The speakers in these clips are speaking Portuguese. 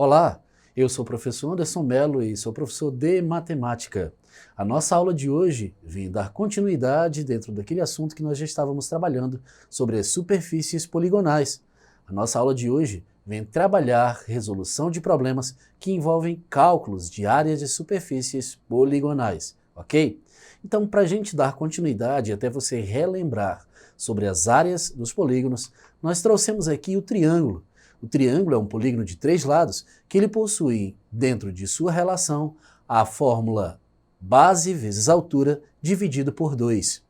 Olá, eu sou o professor Anderson Mello e sou professor de matemática. A nossa aula de hoje vem dar continuidade dentro daquele assunto que nós já estávamos trabalhando sobre as superfícies poligonais. A nossa aula de hoje vem trabalhar resolução de problemas que envolvem cálculos de áreas de superfícies poligonais, ok? Então, para a gente dar continuidade até você relembrar sobre as áreas dos polígonos, nós trouxemos aqui o triângulo. O triângulo é um polígono de 3 lados que ele possui, dentro de sua relação, a fórmula base vezes altura dividido por 2.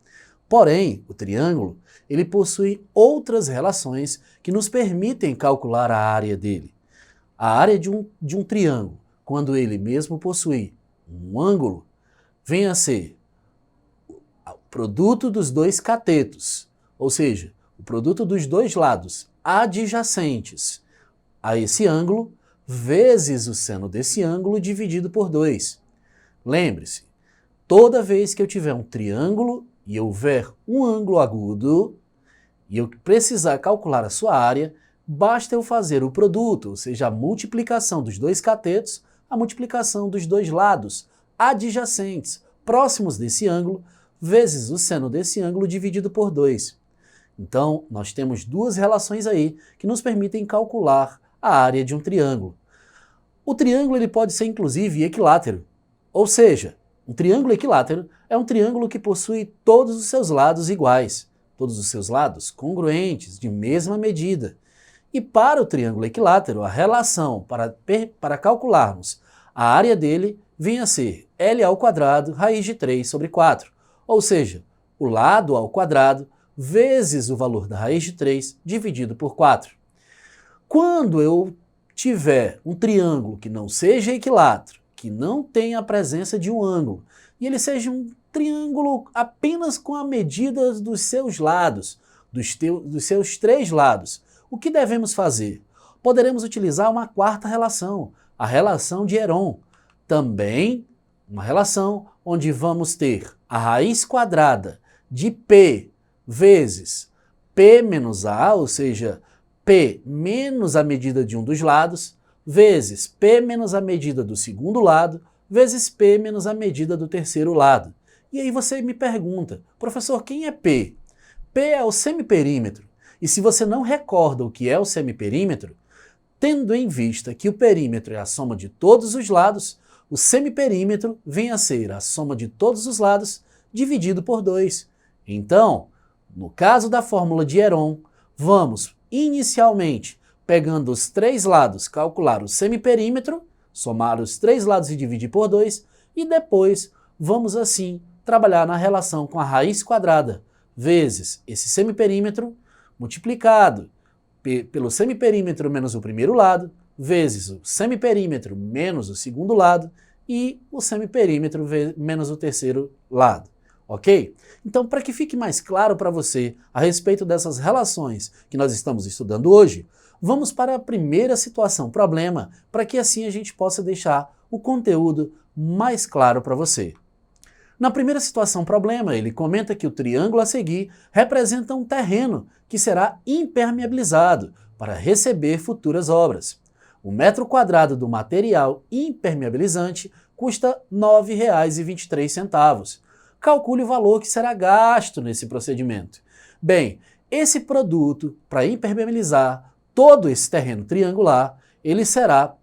Porém, o triângulo ele possui outras relações que nos permitem calcular a área dele. A área de um triângulo, quando ele mesmo possui um ângulo, vem a ser o produto dos dois catetos, ou seja, o produto dos dois lados adjacentes a esse ângulo, vezes o seno desse ângulo dividido por 2. Lembre-se, toda vez que eu tiver um triângulo e houver um ângulo agudo, e eu precisar calcular a sua área, basta eu fazer o produto, ou seja, a multiplicação dos dois catetos, a multiplicação dos dois lados adjacentes, próximos desse ângulo, vezes o seno desse ângulo dividido por 2. Então, nós temos duas relações aí que nos permitem calcular a área de um triângulo. O triângulo ele pode ser inclusive equilátero, ou seja, um triângulo equilátero é um triângulo que possui todos os seus lados iguais, todos os seus lados congruentes, de mesma medida. E para o triângulo equilátero, a relação para calcularmos a área dele vem a ser L² raiz de 3 sobre 4, ou seja, o lado ao quadrado vezes o valor da raiz de 3 dividido por 4. Quando eu tiver um triângulo que não seja equilátero, que não tenha a presença de um ângulo, e ele seja um triângulo apenas com a medida dos seus lados, dos seus 3 lados, o que devemos fazer? Poderemos utilizar uma quarta relação, a relação de Heron. Também uma relação onde vamos ter a raiz quadrada de P vezes P menos A, ou seja, P menos a medida de um dos lados, vezes P menos a medida do segundo lado, vezes P menos a medida do terceiro lado. E aí você me pergunta, professor, quem é P? P é o semiperímetro. E se você não recorda o que é o semiperímetro, tendo em vista que o perímetro é a soma de todos os lados, o semiperímetro vem a ser a soma de todos os lados dividido por 2. Então, no caso da fórmula de Heron, vamos inicialmente, pegando os 3 lados, calcular o semiperímetro, somar os 3 lados e dividir por 2, e depois vamos assim trabalhar na relação com a raiz quadrada, vezes esse semiperímetro multiplicado pelo semiperímetro menos o primeiro lado, vezes o semiperímetro menos o segundo lado, e o semiperímetro menos o terceiro lado. Ok? Então, para que fique mais claro para você a respeito dessas relações que nós estamos estudando hoje, vamos para a primeira situação, problema, para que assim a gente possa deixar o conteúdo mais claro para você. Na primeira situação, problema, ele comenta que o triângulo a seguir representa um terreno que será impermeabilizado para receber futuras obras. O metro quadrado do material impermeabilizante custa R$ 9,23. Calcule o valor que será gasto nesse procedimento. Bem, esse produto, para impermeabilizar todo esse terreno triangular, ele será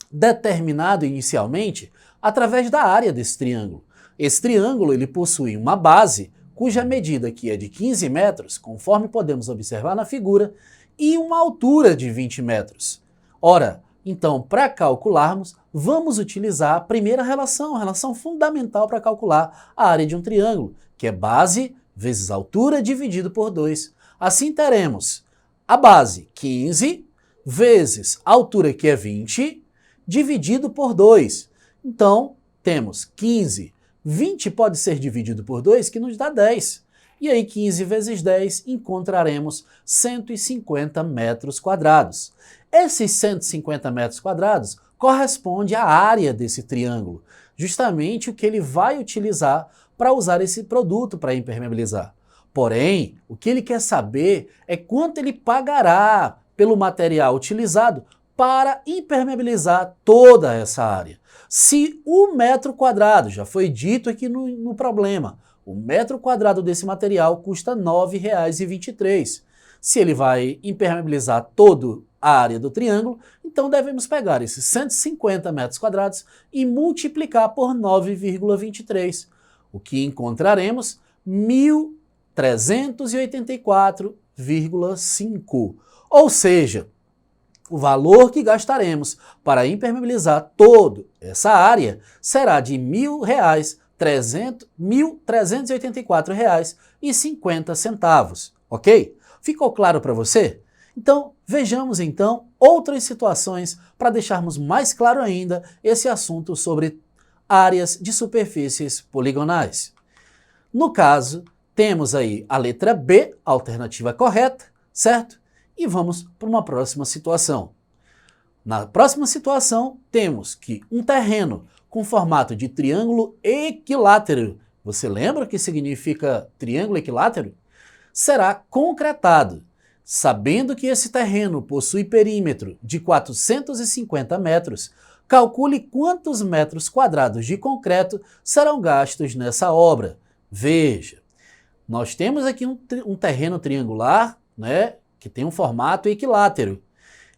determinado inicialmente através da área desse triângulo. Esse triângulo ele possui uma base cuja medida aqui é de 15 metros, conforme podemos observar na figura, e uma altura de 20 metros. Ora, então, para calcularmos, vamos utilizar a primeira relação, a relação fundamental para calcular a área de um triângulo, que é base vezes altura dividido por 2. Assim teremos a base 15 vezes a altura, que é 20, dividido por 2. Então, temos 15. 20 pode ser dividido por 2, que nos dá 10. E aí 15 vezes 10 encontraremos 150 metros quadrados. Esses 150 metros quadrados corresponde à área desse triângulo, justamente o que ele vai utilizar para usar esse produto para impermeabilizar. Porém, o que ele quer saber é quanto ele pagará pelo material utilizado para impermeabilizar toda essa área. Se o metro quadrado, já foi dito aqui no problema, o metro quadrado desse material custa R$ 9,23. Se ele vai impermeabilizar toda a área do triângulo, então devemos pegar esses 150 metros quadrados e multiplicar por 9,23, o que encontraremos 1.384,5. Ou seja, o valor que gastaremos para impermeabilizar toda essa área será de R$ 1.384,50, ok? Ficou claro para você? Então, vejamos então outras situações para deixarmos mais claro ainda esse assunto sobre áreas de superfícies poligonais. No caso, temos aí a letra B, a alternativa correta, certo? E vamos para uma próxima situação. Na próxima situação, temos que um terreno com formato de triângulo equilátero, você lembra o que significa triângulo equilátero? Será concretado. Sabendo que esse terreno possui perímetro de 450 metros, calcule quantos metros quadrados de concreto serão gastos nessa obra. Veja, nós temos aqui um terreno triangular, né, que tem um formato equilátero.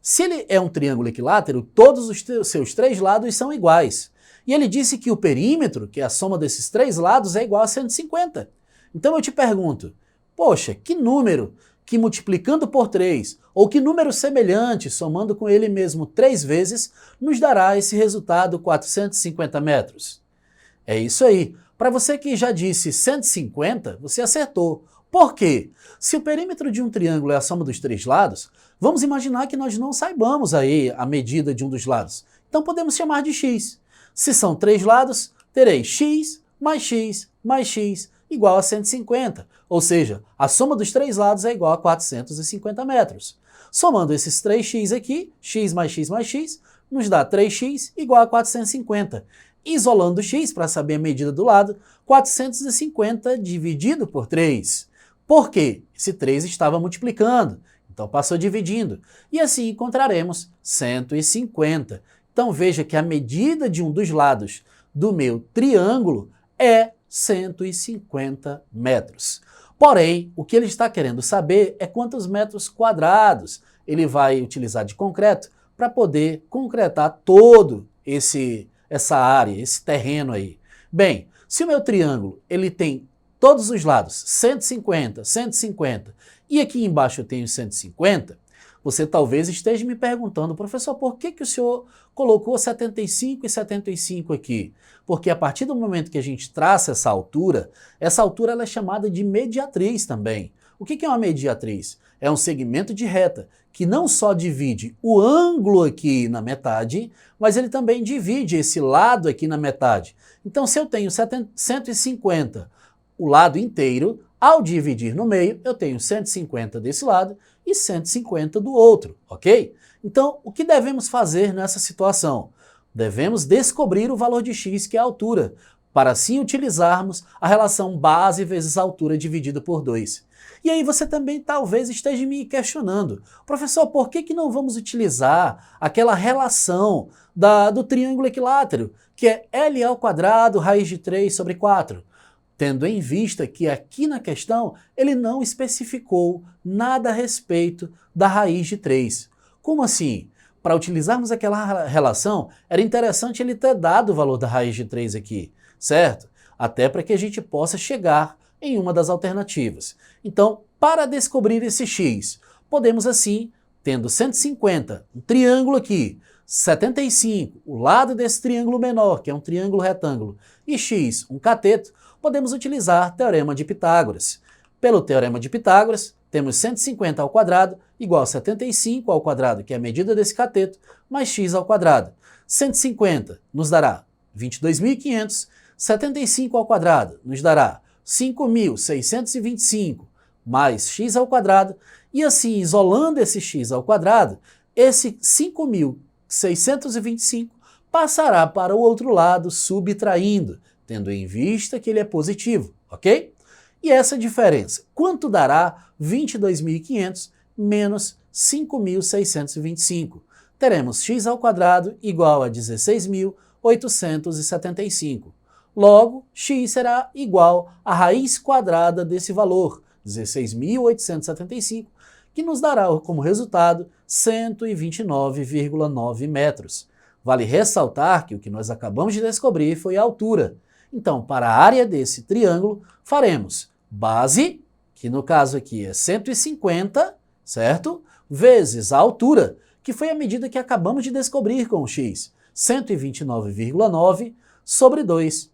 Se ele é um triângulo equilátero, todos os seus três lados são iguais. E ele disse que o perímetro, que é a soma desses três lados, é igual a 150. Então eu te pergunto, poxa, que número que multiplicando por 3, ou que número semelhante, somando com ele mesmo 3 vezes, nos dará esse resultado 450 metros? É isso aí. Para você que já disse 150, você acertou. Por quê? Se o perímetro de um triângulo é a soma dos três lados, vamos imaginar que nós não saibamos aí a medida de um dos lados. Então podemos chamar de x. Se são três lados, terei x mais x mais x igual a 150. Ou seja, a soma dos três lados é igual a 450 metros. Somando esses 3x aqui, x mais x mais x, nos dá 3x igual a 450. Isolando x para saber a medida do lado, 450 dividido por 3. Por quê? Esse 3 estava multiplicando, então passou dividindo. E assim encontraremos 150. Então veja que a medida de um dos lados do meu triângulo é 150 metros. Porém, o que ele está querendo saber é quantos metros quadrados ele vai utilizar de concreto para poder concretar todo essa área, esse terreno aí. Bem, se o meu triângulo ele tem todos os lados 150, 150 e aqui embaixo eu tenho 150, você talvez esteja me perguntando, professor, por que o senhor colocou 75 e 75 aqui? Porque a partir do momento que a gente traça essa altura ela é chamada de mediatriz também. O que é uma mediatriz? É um segmento de reta que não só divide o ângulo aqui na metade, mas ele também divide esse lado aqui na metade. Então, se eu tenho 150 o lado inteiro, ao dividir no meio, eu tenho 150 desse lado e 150 do outro, ok? Então, o que devemos fazer nessa situação? Devemos descobrir o valor de x, que é a altura, para assim utilizarmos a relação base vezes altura dividido por 2. E aí você também talvez esteja me questionando, professor, por que não vamos utilizar aquela relação do triângulo equilátero, que é L ao quadrado raiz de 3 sobre 4? Tendo em vista que aqui na questão ele não especificou nada a respeito da raiz de 3. Como assim? Para utilizarmos aquela relação, era interessante ele ter dado o valor da raiz de 3 aqui, certo? Até para que a gente possa chegar em uma das alternativas. Então, para descobrir esse x, podemos assim, tendo 150, um triângulo aqui, 75, o lado desse triângulo menor, que é um triângulo retângulo, e x, um cateto, podemos utilizar o Teorema de Pitágoras. Pelo Teorema de Pitágoras, temos 150 ao quadrado igual a 75 ao quadrado, que é a medida desse cateto, mais x ao quadrado. 150 nos dará 22.500, 75 ao quadrado nos dará 5.625 mais x ao quadrado, e assim, isolando esse x ao quadrado, esse 5.625 passará para o outro lado, subtraindo, tendo em vista que ele é positivo, ok? E essa diferença, quanto dará 22.500 menos 5.625? teremos x ao quadrado igual a 16.875. Logo, x será igual à raiz quadrada desse valor, 16.875, que nos dará como resultado 129,9 metros. Vale ressaltar que o que nós acabamos de descobrir foi a altura. Então, para a área desse triângulo, faremos base, que no caso aqui é 150, certo? Vezes a altura, que foi a medida que acabamos de descobrir com o x, 129,9 sobre 2.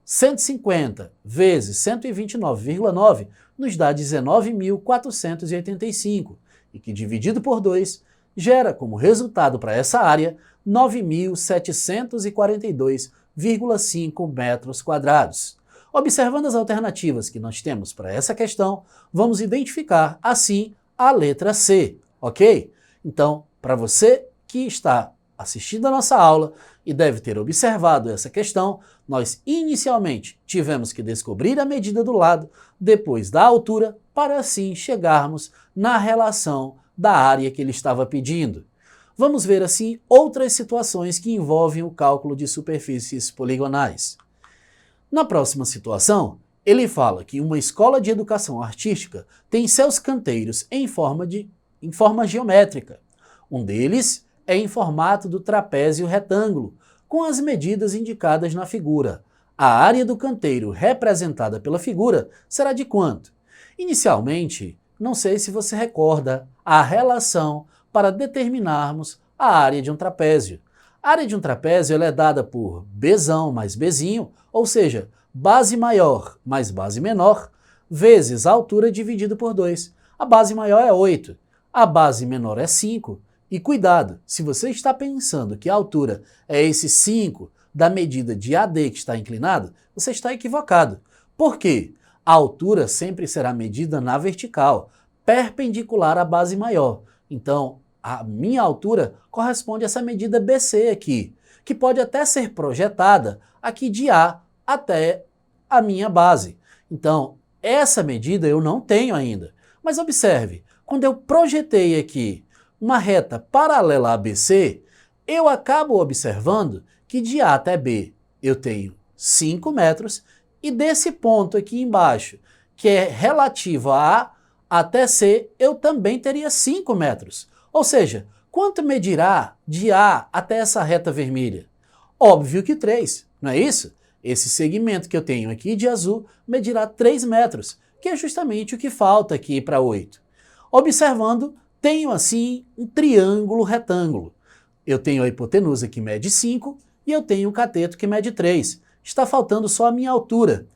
150 vezes 129,9 nos dá 19.485, e que dividido por 2 gera como resultado para essa área 9.742,5 metros quadrados. Observando as alternativas que nós temos para essa questão, vamos identificar assim a letra C, ok? Então, para você que está assistindo a nossa aula e deve ter observado essa questão, nós inicialmente tivemos que descobrir a medida do lado, depois da altura, para assim chegarmos na relação da área que ele estava pedindo. Vamos ver assim outras situações que envolvem o cálculo de superfícies poligonais. Na próxima situação, ele fala que uma escola de educação artística tem seus canteiros em forma geométrica. Um deles é em formato do trapézio retângulo, com as medidas indicadas na figura. A área do canteiro representada pela figura será de quanto? Inicialmente, não sei se você recorda a relação para determinarmos a área de um trapézio. A área de um trapézio ela é dada por Bzão mais Bzinho, ou seja, base maior mais base menor, vezes a altura dividido por 2. A base maior é 8, a base menor é 5. E cuidado, se você está pensando que a altura é esse 5 da medida de AD que está inclinado, você está equivocado. Por quê? A altura sempre será medida na vertical, perpendicular à base maior. Então, a minha altura corresponde a essa medida BC aqui, que pode até ser projetada aqui de A até a minha base. Então, essa medida eu não tenho ainda. Mas observe, quando eu projetei aqui uma reta paralela a BC, eu acabo observando que de A até B eu tenho 5 metros e desse ponto aqui embaixo, que é relativo a A até C, eu também teria 5 metros. Ou seja, quanto medirá de A até essa reta vermelha? Óbvio que 3, não é isso? Esse segmento que eu tenho aqui de azul medirá 3 metros, que é justamente o que falta aqui para 8. Observando, tenho assim um triângulo retângulo. Eu tenho a hipotenusa que mede 5 e eu tenho o cateto que mede 3. Está faltando só a minha altura.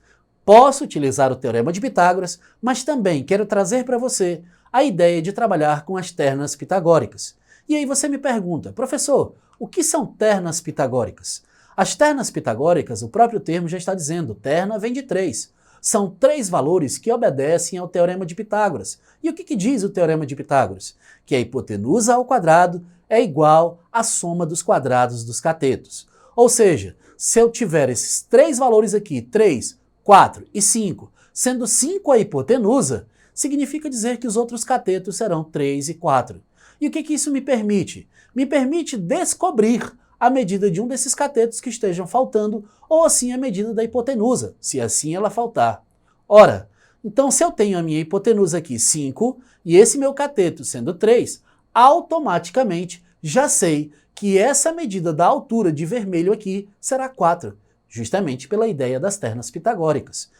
Posso utilizar o Teorema de Pitágoras, mas também quero trazer para você a ideia de trabalhar com as ternas pitagóricas. E aí você me pergunta, professor, o que são ternas pitagóricas? As ternas pitagóricas, o próprio termo já está dizendo, terna vem de 3. São 3 valores que obedecem ao Teorema de Pitágoras. E o que diz o Teorema de Pitágoras? Que a hipotenusa ao quadrado é igual à soma dos quadrados dos catetos. Ou seja, se eu tiver esses 3 valores aqui, 3, 4 e 5, sendo 5 a hipotenusa, significa dizer que os outros catetos serão 3 e 4. E o que isso me permite? Me permite descobrir a medida de um desses catetos que estejam faltando, ou assim a medida da hipotenusa, se assim ela faltar. Ora, então se eu tenho a minha hipotenusa aqui 5, e esse meu cateto sendo 3, automaticamente já sei que essa medida da altura de vermelho aqui será 4, justamente pela ideia das ternas pitagóricas.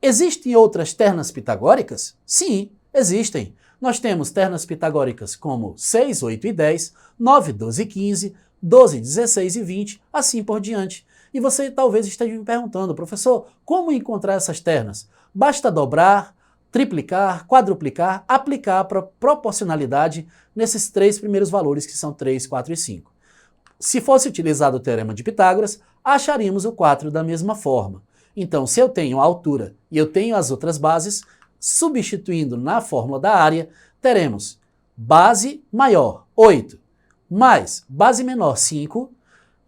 Existem outras ternas pitagóricas? Sim, existem. Nós temos ternas pitagóricas como 6, 8 e 10, 9, 12 e 15, 12, 16 e 20, assim por diante. E você talvez esteja me perguntando, professor, como encontrar essas ternas? Basta dobrar, triplicar, quadruplicar, aplicar a proporcionalidade nesses 3 primeiros valores que são 3, 4 e 5. Se fosse utilizado o Teorema de Pitágoras, acharíamos o 4 da mesma forma. Então, se eu tenho a altura e eu tenho as outras bases, substituindo na fórmula da área, teremos base maior, 8, mais base menor, 5,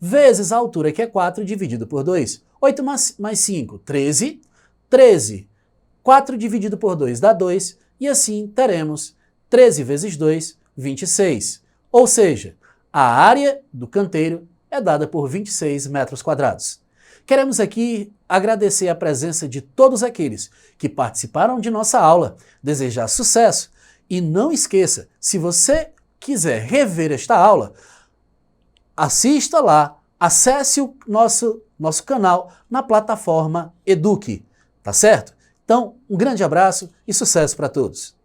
vezes a altura, que é 4, dividido por 2. 8 mais 5, 13. 13, 4 dividido por 2 dá 2, e assim teremos 13 vezes 2, 26. Ou seja, A área do canteiro é dada por 26 metros quadrados. Queremos aqui agradecer a presença de todos aqueles que participaram de nossa aula, desejar sucesso e não esqueça, se você quiser rever esta aula, assista lá, acesse o nosso canal na plataforma Eduque, tá certo? Então, um grande abraço e sucesso para todos!